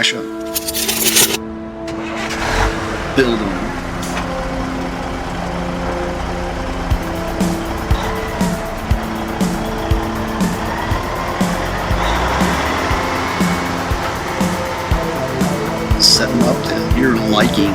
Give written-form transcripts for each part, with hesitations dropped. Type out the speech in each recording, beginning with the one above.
smash them, build them. Set them up to your liking.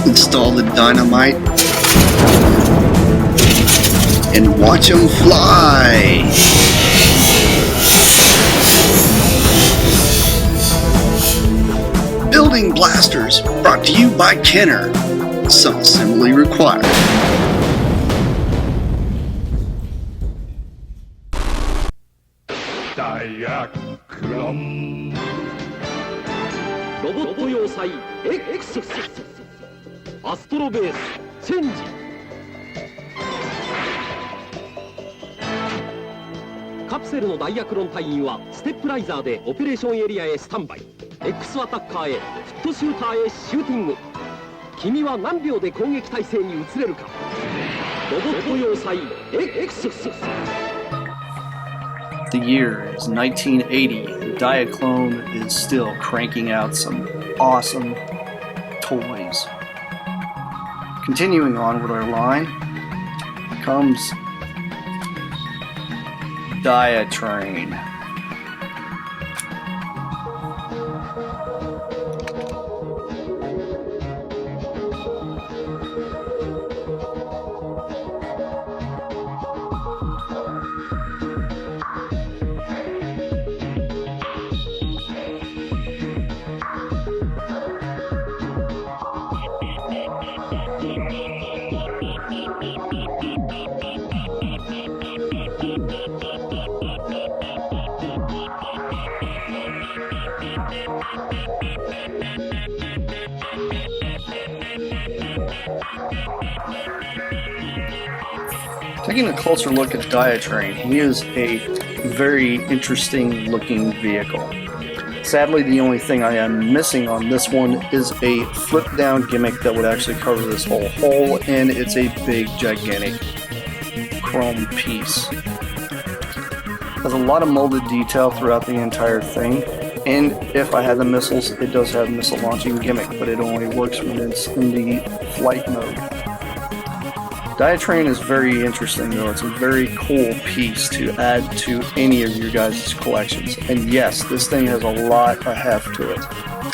Install the dynamite and watch them fly. Building blasters brought to you by Kenner. Some assembly required. Diaclone. ロボット要塞 X アストロベースチェンジ。カプセルのダイヤクロン隊員はステップライザーでオペレーションエリアへスタンバイ。 X アタッカーへフットシューターへシューティング。君は何秒で攻撃態勢に移れるか。ロボット要塞 X。 The year is 1980, and Diaclone is still cranking out some awesome toys. Continuing on with our line comes Diatrain. Taking a closer look at Diatrain, he is a very interesting looking vehicle. Sadly, the only thing I am missing on this one is a flip down gimmick that would actually cover this whole hole, and it's a big gigantic chrome piece. Has a lot of molded detail throughout the entire thing, and if I had the missiles, it does have missile launching gimmick, but it only works when it's in the flight mode. Diatrain is very interesting though. It's a very cool piece to add to any of your guys' collections. And yes, this thing has a lot of heft to it.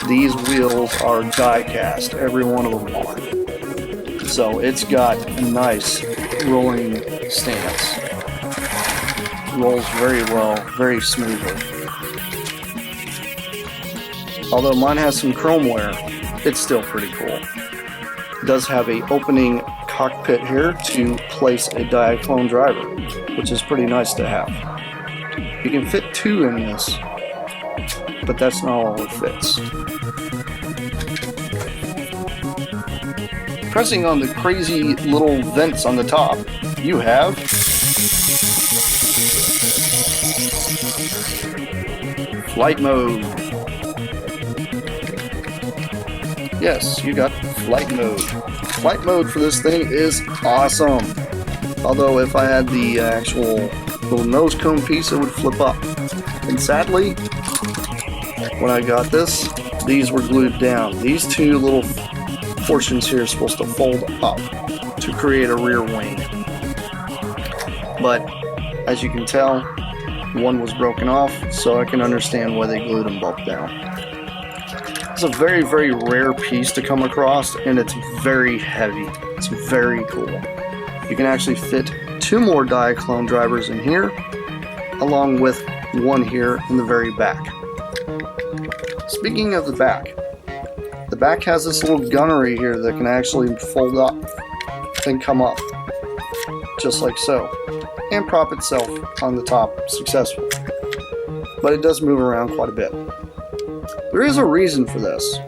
These wheels are die cast, every one of them are. So it's got a nice rolling stance. Rolls very well, very smoothly. Although mine has some chrome wear, it's still pretty cool. It does have a opening cockpit here to place a Diaclone driver, which is pretty nice to have. You can fit 2 in this, but that's not all it fits. Pressing on the crazy little vents on the top, you have flight mode. Yes, you got flight mode. Flight mode for this thing is awesome. Although if I had the actual little nose cone piece, it would flip up. And sadly, when I got this, these were glued down. These 2 little portions here are supposed to fold up to create a rear wing. But as you can tell, one was broken off, so I can understand why they glued them both down. It's a very, very rare piece to come across, and it's very heavy. It's very cool. You can actually fit 2 more Diaclone drivers in here, along with 1 here in the very back. Speaking of the back has this little gunnery here that can actually fold up and come up, just like so, and prop itself on the top successfully. But it does move around quite a bit. There is a reason for this.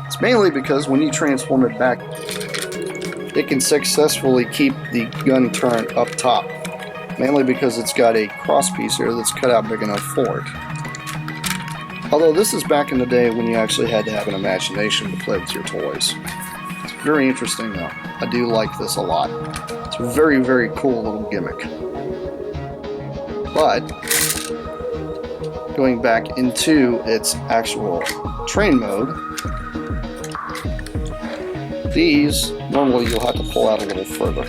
It's It's mainly because when you transform it back, it can successfully keep the gun turret up top. Mainly because it's got a cross piece here that's cut out big enough for it. Although this is back in the day when you actually had to have an imagination to play with your toys. It's very interesting though. I do like this a lot. It's a very, very cool little gimmick. But going back into its actual train mode, these normally you'll have to pull out a little further.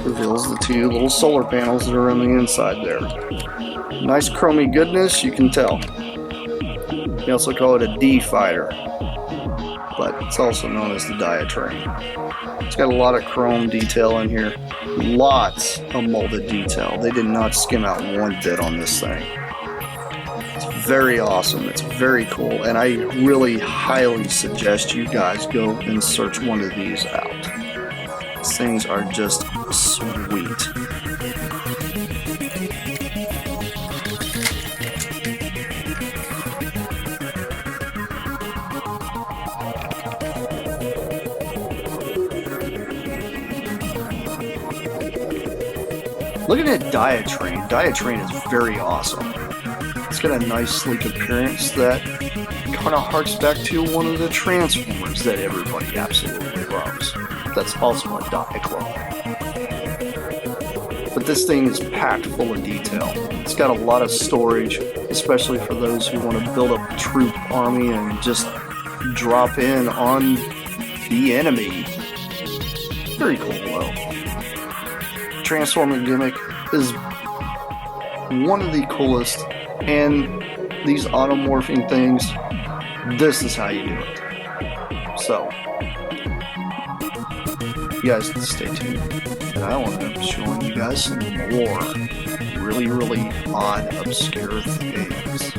Reveals the two little solar panels that are on the inside there. Nice chromy goodness, you can tell. They also call it a D fighter, but it's also known as the Diatrain. It's got a lot of chrome detail in here, lots of molded detail. They did not skim out one bit on this thing. It's very awesome, it's very cool, and I really highly suggest you guys go and search one of these out. These things are just sweet. Looking at Diatrain, Diatrain is very awesome. It's got a nice sleek appearance that kind of harks back to one of the Transformers that everybody absolutely loves. That's also a Diaclone. But this thing is packed full of detail. It's got a lot of storage, especially for those who want to build up a troop army and just drop in on the enemy. Very cool though. Transforming gimmick is one of the coolest, and these automorphing things, this is how you do it. So, you guys stay tuned, and I want to show you guys some more really, really odd, obscure things.